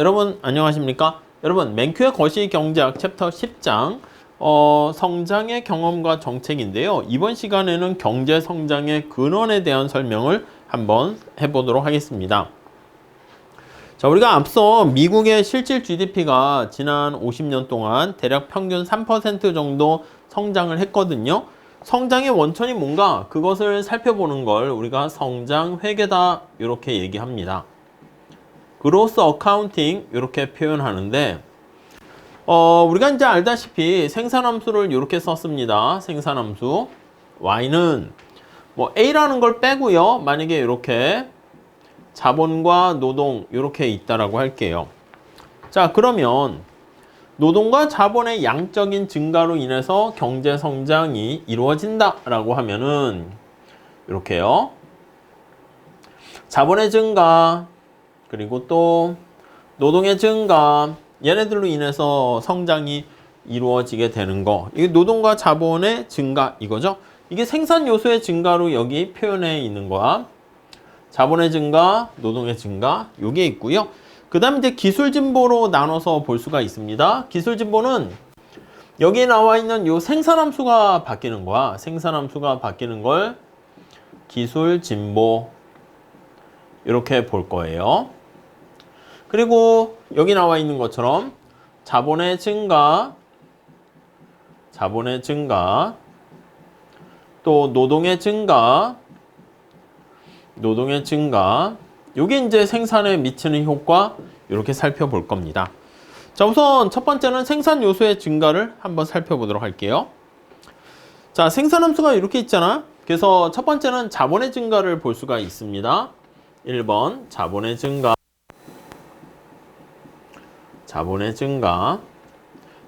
여러분 안녕하십니까? 여러분 맨큐의 거시경제학 챕터 10장 성장의 경험과 정책인데요. 이번 시간에는 경제 성장의 근원에 대한 설명을 한번 해보도록 하겠습니다. 자, 우리가 앞서 미국의 실질 GDP가 지난 50년 동안 대략 평균 3% 정도 성장을 했거든요. 성장의 원천이 뭔가 그것을 살펴보는 걸 우리가 성장 회계다 이렇게 얘기합니다. 그로스 어카운팅 이렇게 표현하는데 우리가 이제 알다시피 생산함수를 이렇게 썼습니다. 생산함수 Y는 뭐 A라는 걸 빼고요. 만약에 이렇게 자본과 노동 이렇게 있다라고 할게요. 자, 그러면 노동과 자본의 양적인 증가로 인해서 경제 성장이 이루어진다라고 하면은 이렇게요. 자본의 증가 그리고 또 노동의 증가 얘네들로 인해서 성장이 이루어지게 되는 거, 이게 노동과 자본의 증가 이거죠. 이게 생산 요소의 증가로 여기 표현해 있는 거야. 자본의 증가, 노동의 증가 요게 있고요. 그 다음에 이제 기술 진보로 나눠서 볼 수가 있습니다. 기술 진보는 여기에 나와 있는 요 생산함수가 바뀌는 거야. 생산함수가 바뀌는 걸 기술 진보 이렇게 볼 거예요. 그리고 여기 나와 있는 것처럼 자본의 증가, 또 노동의 증가, 요게 이제 생산에 미치는 효과 이렇게 살펴볼 겁니다. 자, 우선 첫 번째는 생산 요소의 증가를 한번 살펴보도록 할게요. 자, 생산함수가 이렇게 있잖아. 그래서 첫 번째는 자본의 증가를 볼 수가 있습니다. 1번 자본의 증가.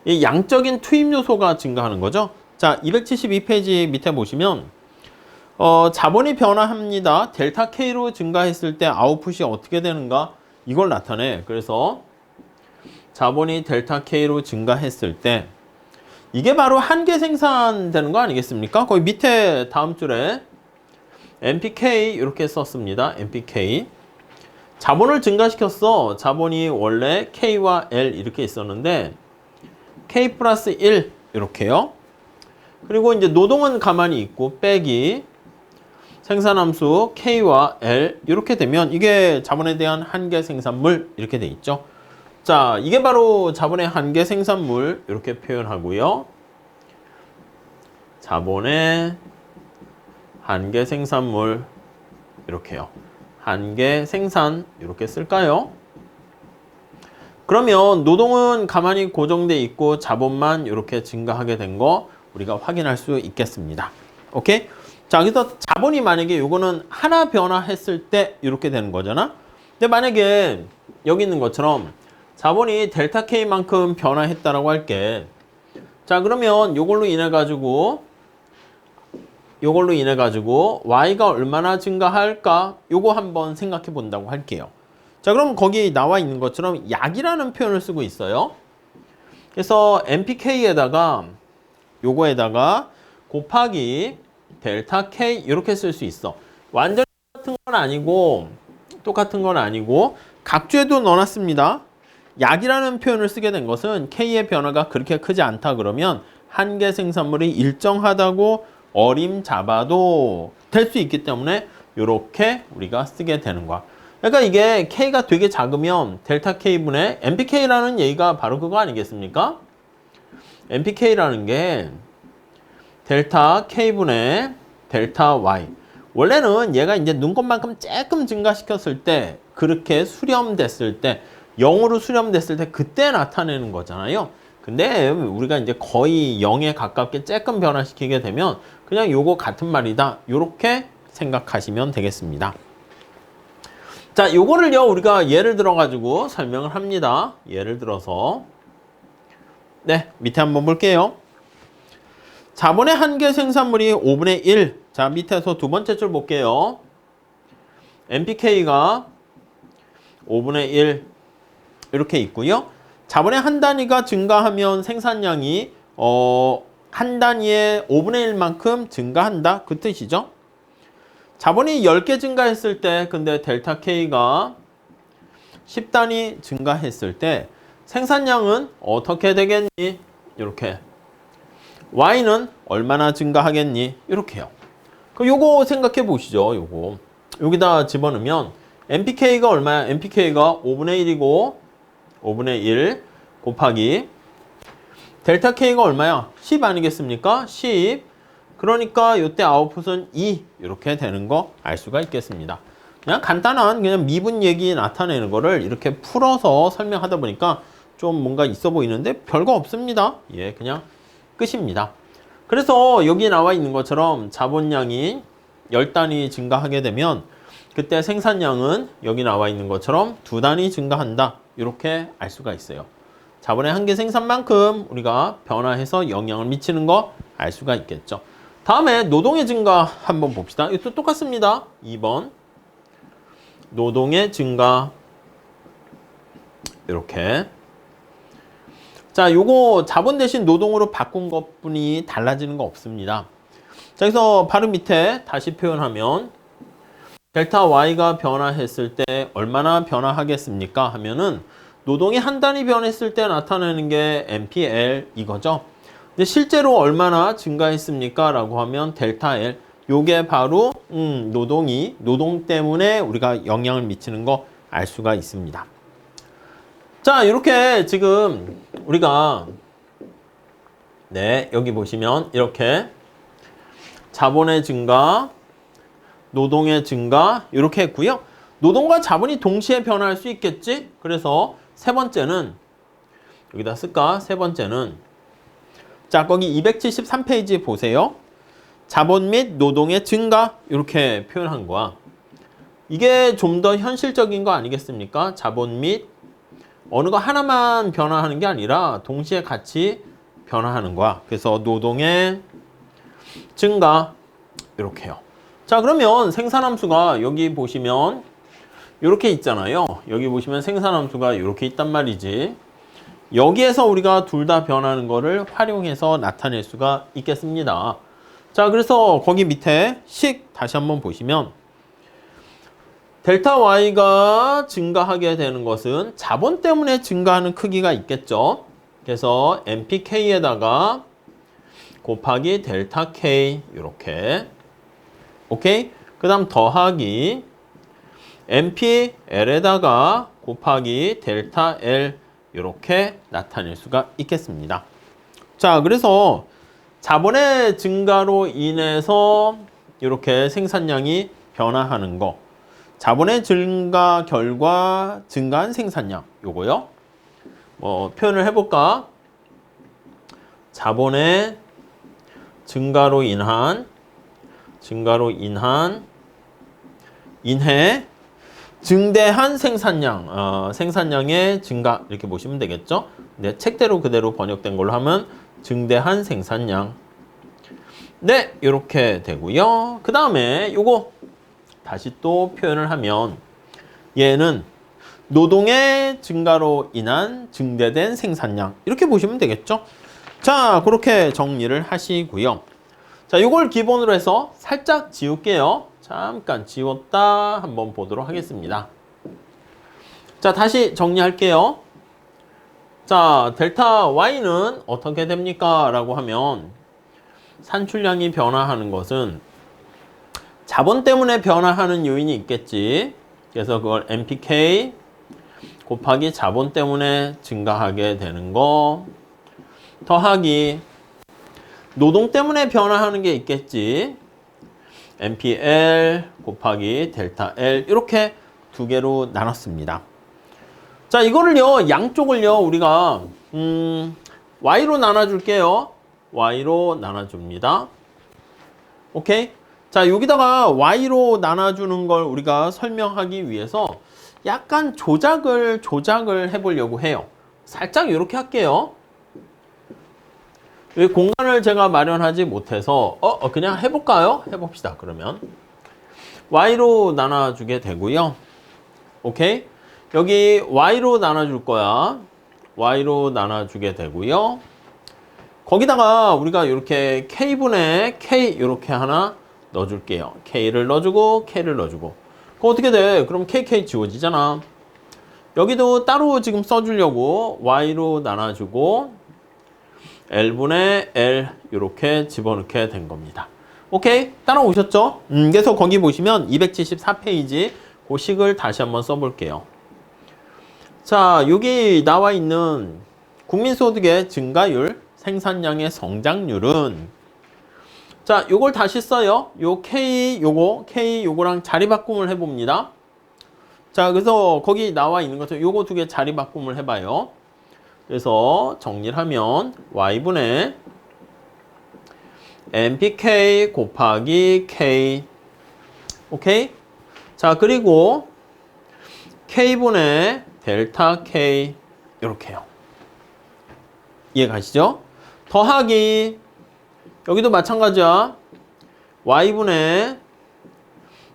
이 양적인 투입 요소가 증가하는 거죠. 자, 272페이지 밑에 보시면 자본이 변화합니다. 델타 K로 증가했을 때 아웃풋이 어떻게 되는가 이걸 나타내. 그래서 자본이 델타 K로 증가했을 때 이게 바로 한계 생산되는 거 아니겠습니까? 거기 밑에 다음 줄에 MPK 이렇게 썼습니다. MPK 자본을 증가시켰어. 자본이 원래 K와 L 이렇게 있었는데 K 플러스 1 이렇게요. 그리고 이제 노동은 가만히 있고 빼기 생산함수 K와 L 이렇게 되면 이게 자본에 대한 한계 생산물 이렇게 돼 있죠. 자, 이게 바로 자본의 한계 생산물 이렇게 표현하고요. 자본의 한계 생산물 이렇게요. 한계 생산 이렇게 쓸까요? 그러면 노동은 가만히 고정돼 있고 자본만 이렇게 증가하게 된 거 우리가 확인할 수 있겠습니다. 오케이? 자, 그래서 자본이 만약에 요거는 하나 변화했을 때 이렇게 되는 거잖아. 근데 만약에 여기 있는 것처럼 자본이 델타 K만큼 변화했다라고 할게. 자, 그러면 요걸로 인해 가지고 Y가 얼마나 증가할까? 요거 한번 생각해 본다고 할게요. 자, 그럼 거기 나와 있는 것처럼 약이라는 표현을 쓰고 있어요. 그래서 MPK에다가 요거에다가 곱하기 델타 K 이렇게 쓸 수 있어. 완전히 똑같은 건 아니고 각주에도 넣어놨습니다. 약이라는 표현을 쓰게 된 것은 K의 변화가 그렇게 크지 않다 그러면 한계 생산물이 일정하다고 어림잡아도 될 수 있기 때문에 이렇게 우리가 쓰게 되는 거야. 그러니까 이게 K가 되게 작으면 델타 K분의 MPK라는 얘기가 바로 그거 아니겠습니까? MPK라는 게 델타 K분의 델타 Y. 원래는 얘가 이제 눈곱만큼 조금 증가시켰을 때 그렇게 수렴됐을 때 0으로 수렴됐을 때 그때 나타내는 거잖아요. 근데 우리가 이제 거의 0에 가깝게 조금 변화시키게 되면 그냥 요거 같은 말이다. 요렇게 생각하시면 되겠습니다. 자, 요거를요 우리가 예를 들어 가지고 설명을 합니다. 예를 들어서 밑에 한번 볼게요. 자본의 한계 생산물이 5분의 1. 자, 밑에서 두 번째 줄 볼게요. MPK가 5분의 1 이렇게 있고요. 자본의 한 단위가 증가하면 생산량이 한 단위의 5분의 1만큼 증가한다. 그 뜻이죠. 자본이 10개 증가했을 때 근데 델타 K가 10단위 증가했을 때 생산량은 어떻게 되겠니? 이렇게. Y는 얼마나 증가하겠니? 이렇게요. 그 요거 생각해 보시죠. 요거. 여기다 집어넣으면 MPK가 얼마야? MPK가 5분의 1이고 5분의 1 곱하기 델타 K가 얼마야? 10 아니겠습니까? 10. 그러니까 이때 아웃풋은 2 이렇게 되는 거 알 수가 있겠습니다. 그냥 간단한 그냥 미분 얘기 나타내는 거를 이렇게 풀어서 설명하다 보니까 좀 뭔가 있어 보이는데 별거 없습니다. 예, 그냥 끝입니다. 그래서 여기 나와 있는 것처럼 자본량이 10단위 증가하게 되면 그때 생산량은 여기 나와 있는 것처럼 2단위 증가한다. 이렇게 알 수가 있어요. 자본의 한계 생산만큼 우리가 변화해서 영향을 미치는 거 알 수가 있겠죠. 다음에 노동의 증가 한번 봅시다. 이것도 똑같습니다. 2번. 노동의 증가. 이렇게. 자, 요거 자본 대신 노동으로 바꾼 것뿐이 달라지는 거 없습니다. 자, 그래서 바로 밑에 다시 표현하면 델타 Y가 변화했을 때 얼마나 변화하겠습니까? 하면은 노동이 한 단위 변했을 때 나타내는 게 MPL 이거죠. 근데 실제로 얼마나 증가했습니까? 라고 하면 델타 L. 요게 바로 노동 때문에 우리가 영향을 미치는 거 알 수가 있습니다. 자, 이렇게 지금 우리가 여기 보시면 이렇게 자본의 증가, 노동의 증가 이렇게 했고요. 노동과 자본이 동시에 변화할 수 있겠지? 그래서 세 번째는 여기다 쓸까? 세 번째는 자, 거기 273페이지 보세요. 자본 및 노동의 증가 이렇게 표현한 거야. 이게 좀 더 현실적인 거 아니겠습니까? 자본 및 어느 거 하나만 변화하는 게 아니라 동시에 같이 변화하는 거야. 그래서 노동의 증가 이렇게요. 자, 그러면 생산함수가 여기 보시면 이렇게 있잖아요. 여기 보시면 생산함수가 이렇게 있단 말이지. 여기에서 우리가 둘 다 변하는 거를 활용해서 나타낼 수가 있겠습니다. 자, 그래서 거기 밑에 식 다시 한번 보시면 델타 Y가 증가하게 되는 것은 자본 때문에 증가하는 크기가 있겠죠. 그래서 MPK에다가 곱하기 델타 K 이렇게. 오케이? 그 다음 더하기 MPL에다가 곱하기 델타 L 이렇게 나타낼 수가 있겠습니다. 자, 그래서 자본의 증가로 인해서 이렇게 생산량이 변화하는 거. 자본의 증가 결과 증가한 생산량. 요거요. 표현을 해볼까? 자본의 증가로 인해 증대한 생산량, 생산량의 증가 이렇게 보시면 되겠죠. 네, 책대로 그대로 번역된 걸로 하면 증대한 생산량. 네, 이렇게 되고요. 그 다음에 요거 다시 또 표현을 하면 얘는 노동의 증가로 인한 증대된 생산량 이렇게 보시면 되겠죠. 자, 그렇게 정리를 하시고요. 자, 요걸 기본으로 해서 살짝 지울게요. 잠깐 지웠다 한번 보도록 하겠습니다. 자, 다시 정리할게요. 자, 델타 Y는 어떻게 됩니까? 라고 하면 산출량이 변화하는 것은 자본 때문에 변화하는 요인이 있겠지. 그래서 그걸 MPK 곱하기 자본 때문에 증가하게 되는 거 더하기 노동 때문에 변화하는 게 있겠지. MPL 곱하기 델타 L 이렇게 두 개로 나눴습니다. 자, 이거를요 양쪽을요 우리가 Y로 나눠줄게요. Y로 나눠줍니다. 오케이? 자, 여기다가 Y로 나눠주는 걸 우리가 설명하기 위해서 약간 조작을 해보려고 해요. 살짝 이렇게 할게요. 이 공간을 제가 마련하지 못해서 그냥 해볼까요? 해봅시다. 그러면 Y로 나눠주게 되고요. 오케이? 여기 Y로 나눠줄 거야. Y로 나눠주게 되고요. 거기다가 우리가 이렇게 K분의 K 이렇게 하나 넣어줄게요. K를 넣어주고 K를 넣어주고. 그럼 어떻게 돼? 그럼 KK 지워지잖아. 여기도 따로 지금 써주려고 y로 나눠주고 L분의 L 이렇게 집어넣게 된 겁니다. 오케이? 따라오셨죠? 그래서 거기 보시면 274페이지 그 식을 다시 한번 써볼게요. 자, 여기 나와 있는 국민소득의 증가율, 생산량의 성장률은 자, 요걸 다시 써요. 요 K 요거랑 자리 바꿈을 해봅니다. 자, 그래서 거기 나와 있는 것처럼 요거 두 개 자리 바꿈을 해봐요. 그래서 정리를 하면 y분의 npk 곱하기 k. 오케이? 자, 그리고 k분의 델타 k 이렇게요. 이해 가시죠? 더하기 여기도 마찬가지야. y분의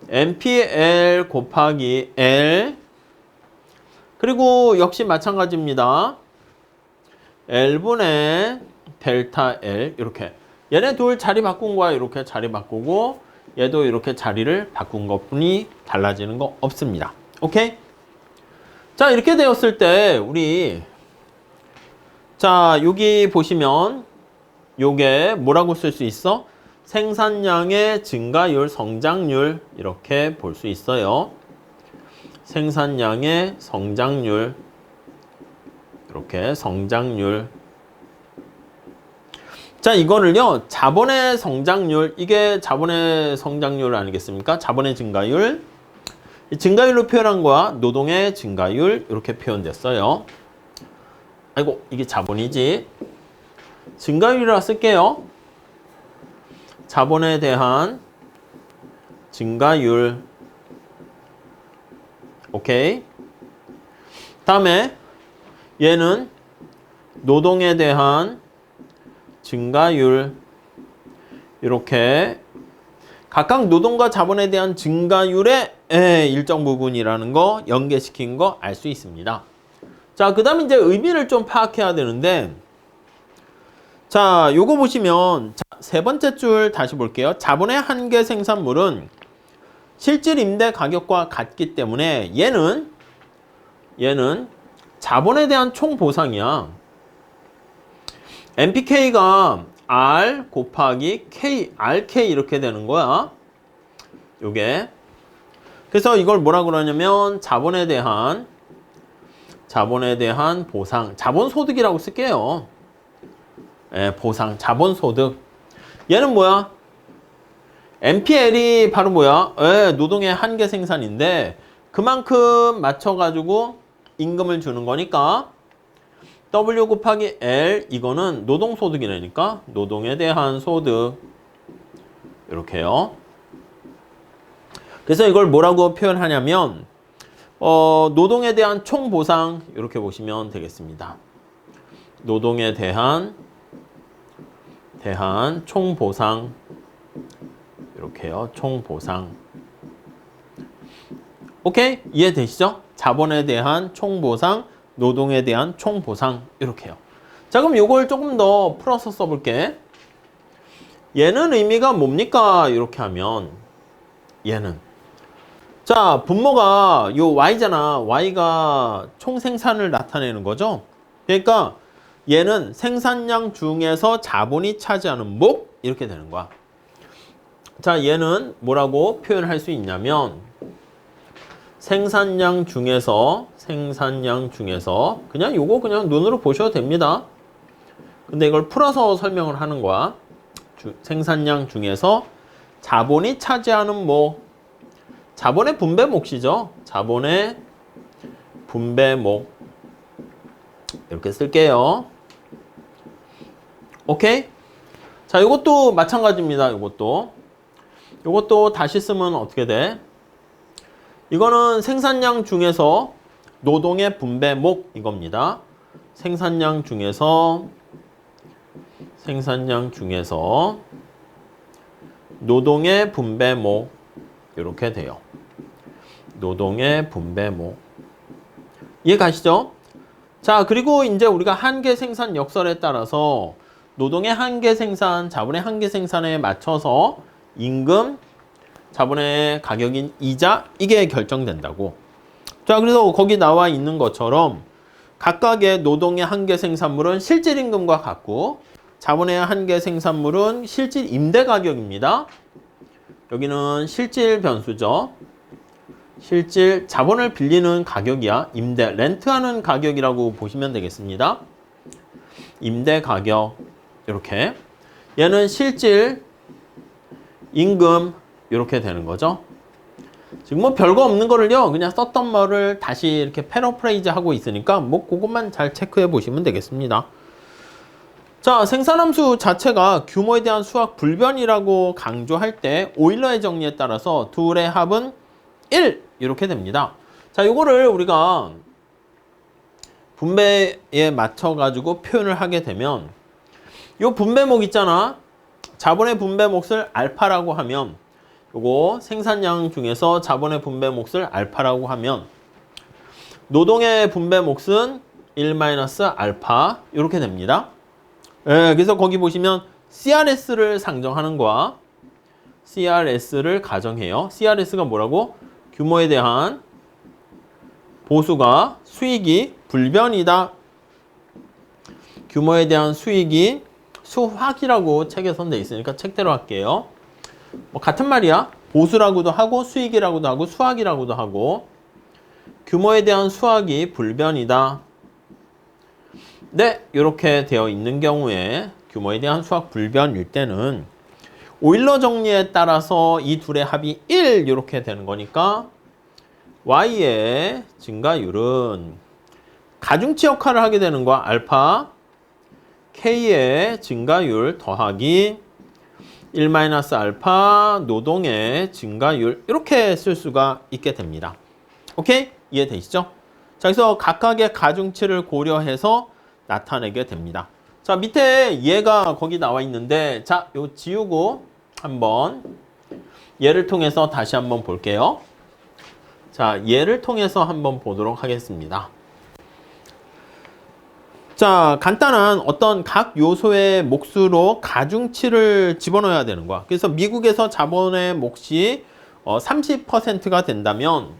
npl 곱하기 l 그리고 역시 마찬가지입니다. L분의 델타 L 이렇게 얘네 둘 자리 바꾼 거야. 이렇게 자리 바꾸고 얘도 이렇게 자리를 바꾼 것뿐이 달라지는 거 없습니다. 오케이? 자, 이렇게 되었을 때 우리 자, 여기 보시면 요게 뭐라고 쓸 수 있어? 생산량의 증가율, 성장률 이렇게 볼 수 있어요. 생산량의 성장률 이렇게 성장률. 자, 이거를요 자본의 성장률, 이게 자본의 성장률 아니겠습니까? 자본의 증가율, 이 증가율로 표현한 거야. 노동의 증가율 이렇게 표현됐어요. 아이고, 이게 자본이지. 증가율이라 쓸게요. 자본에 대한 증가율. 오케이. 다음에 얘는 노동에 대한 증가율. 이렇게 각각 노동과 자본에 대한 증가율의 일정 부분이라는 거 연계시킨 거 알 수 있습니다. 자, 그 다음에 이제 의미를 좀 파악해야 되는데, 자, 요거 보시면 자, 세 번째 줄 다시 볼게요. 자본의 한계 생산물은 실질 임대 가격과 같기 때문에 얘는 자본에 대한 총 보상이야. NPK가 R 곱하기 K, RK 이렇게 되는 거야. 요게. 그래서 이걸 뭐라 그러냐면 자본에 대한 보상, 자본소득이라고 쓸게요. 보상, 자본소득. 얘는 뭐야? NPL이 바로 뭐야? 노동의 한계 생산인데 그만큼 맞춰가지고 임금을 주는 거니까 W 곱하기 L 이거는 노동소득이라니까 노동에 대한 소득 이렇게요. 그래서 이걸 뭐라고 표현하냐면 노동에 대한 총보상 이렇게 보시면 되겠습니다. 노동에 대한 총보상 이렇게요. 총보상. 오케이? 이해되시죠? 자본에 대한 총보상, 노동에 대한 총보상 이렇게요. 자, 그럼 이걸 조금 더 풀어서 써볼게. 얘는 의미가 뭡니까? 이렇게 하면 얘는 자, 분모가 요 Y잖아. Y가 총생산을 나타내는 거죠. 그러니까 얘는 생산량 중에서 자본이 차지하는 목 이렇게 되는 거야. 자, 얘는 뭐라고 표현할 수 있냐면 생산량 중에서 그냥 요거 그냥 눈으로 보셔도 됩니다. 근데 이걸 풀어서 설명을 하는 거야. 생산량 중에서 자본이 차지하는 목, 자본의 분배 몫이죠. 자본의 분배 목 이렇게 쓸게요. 오케이? 자, 이것도 마찬가지입니다. 이것도 다시 쓰면 어떻게 돼? 이거는 생산량 중에서 노동의 분배목 이겁니다. 생산량 중에서 노동의 분배목 이렇게 돼요. 노동의 분배목. 이해 가시죠? 자, 그리고 이제 우리가 한계 생산 역설에 따라서 노동의 한계 생산, 자본의 한계 생산에 맞춰서 임금, 자본의 가격인 이자 이게 결정된다고. 자, 그래서 거기 나와 있는 것처럼 각각의 노동의 한계 생산물은 실질 임금과 같고 자본의 한계 생산물은 실질 임대 가격입니다. 여기는 실질 변수죠. 실질 자본을 빌리는 가격이야. 임대, 렌트하는 가격이라고 보시면 되겠습니다. 임대 가격 이렇게. 얘는 실질 임금 이렇게 되는 거죠. 지금 뭐 별거 없는 거를요. 그냥 썼던 말을 다시 이렇게 패러프레이즈 하고 있으니까 뭐 그것만 잘 체크해 보시면 되겠습니다. 자, 생산함수 자체가 규모에 대한 수학 불변이라고 강조할 때 오일러의 정리에 따라서 둘의 합은 1 이렇게 됩니다. 자, 요거를 우리가 분배에 맞춰 가지고 표현을 하게 되면 요 분배목 있잖아. 자본의 분배 몫을 알파라고 하면 요거 생산량 중에서 자본의 분배 몫을 알파라고 하면 노동의 분배 몫은 1-알파 이렇게 됩니다. 예, 그래서 거기 보시면 CRS를 상정하는 거와 CRS를 가정해요. CRS가 뭐라고? 규모에 대한 보수가 수익이 불변이다. 규모에 대한 수익이 수확이라고 책에 선돼 있으니까 책대로 할게요. 뭐 같은 말이야. 보수라고도 하고 수익이라고도 하고 수확이라고도 하고 규모에 대한 수확이 불변이다. 네, 이렇게 되어 있는 경우에 규모에 대한 수학 불변일 때는 오일러 정리에 따라서 이 둘의 합이 1 이렇게 되는 거니까 Y의 증가율은 가중치 역할을 하게 되는 거야. 알파 K의 증가율 더하기 1-알파 노동의 증가율 이렇게 쓸 수가 있게 됩니다. 오케이? 이해되시죠? 자, 그래서 각각의 가중치를 고려해서 나타내게 됩니다. 자, 밑에 얘가 거기 나와 있는데 자, 요 지우고 한번 얘를 통해서 다시 한번 볼게요. 자, 얘를 통해서 한번 보도록 하겠습니다. 자, 간단한 어떤 각 요소의 몫으로 가중치를 집어넣어야 되는 거야. 그래서 미국에서 자본의 몫이 30%가 된다면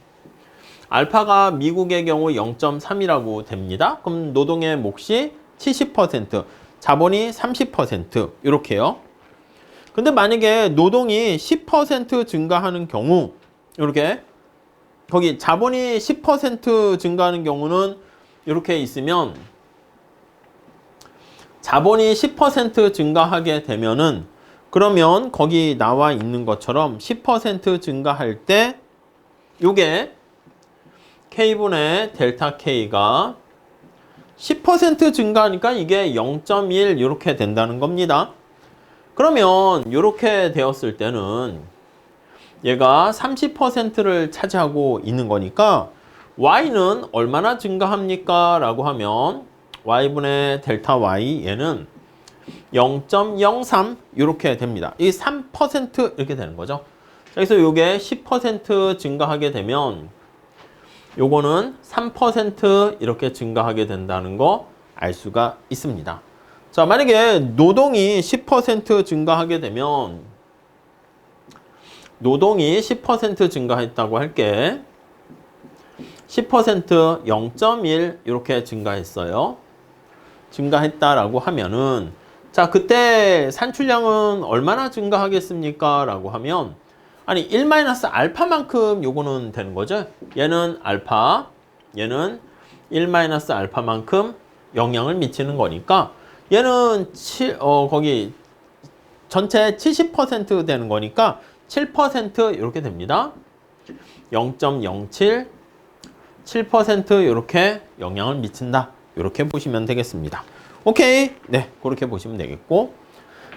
알파가 미국의 경우 0.3이라고 됩니다. 그럼 노동의 몫이 70%, 자본이 30% 이렇게요. 근데 만약에 노동이 10% 증가하는 경우 이렇게 거기 자본이 10% 증가하는 경우는 이렇게 있으면 자본이 10% 증가하게 되면은 그러면 거기 나와 있는 것처럼 10% 증가할 때 요게 K분의 델타 K가 10% 증가하니까 이게 0.1 이렇게 된다는 겁니다. 그러면 이렇게 되었을 때는 얘가 30%를 차지하고 있는 거니까 Y는 얼마나 증가합니까? 라고 하면 Y분의 델타 Y 얘는 0.03 이렇게 됩니다. 이 3% 이렇게 되는 거죠. 그래서 이게 10% 증가하게 되면 요거는 3% 이렇게 증가하게 된다는 거 알 수가 있습니다. 자, 만약에 노동이 10% 증가하게 되면 노동이 10% 증가했다고 할게. 10% 0.1 이렇게 증가했어요. 증가했다라고 하면은 자, 그때 산출량은 얼마나 증가하겠습니까? 라고 하면 아니 1-알파만큼 요거는 되는 거죠. 얘는 알파, 얘는 1-알파만큼 영향을 미치는 거니까 얘는 거기 전체 70% 되는 거니까 7% 이렇게 됩니다. 0.07 7% 이렇게 영향을 미친다. 이렇게 보시면 되겠습니다. 오케이. 네, 그렇게 보시면 되겠고.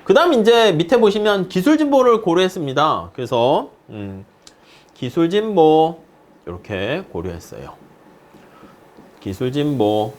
그 다음 이제 밑에 보시면 기술 진보를 고려했습니다. 그래서 기술 진보 이렇게 고려했어요. 기술 진보.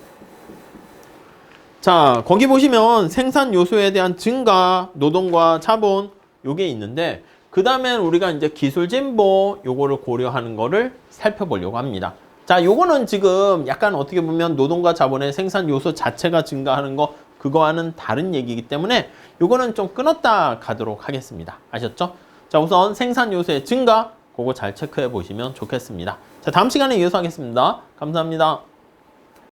자, 거기 보시면 생산 요소에 대한 증가, 노동과 자본 요게 있는데 그 다음엔 우리가 이제 기술 진보 요거를 고려하는 거를 살펴보려고 합니다. 자, 요거는 지금 약간 어떻게 보면 노동과 자본의 생산 요소 자체가 증가하는 거 그거와는 다른 얘기이기 때문에 요거는 좀 끊었다 가도록 하겠습니다. 아셨죠? 자, 우선 생산 요소의 증가, 그거 잘 체크해 보시면 좋겠습니다. 자, 다음 시간에 이어서 하겠습니다. 감사합니다.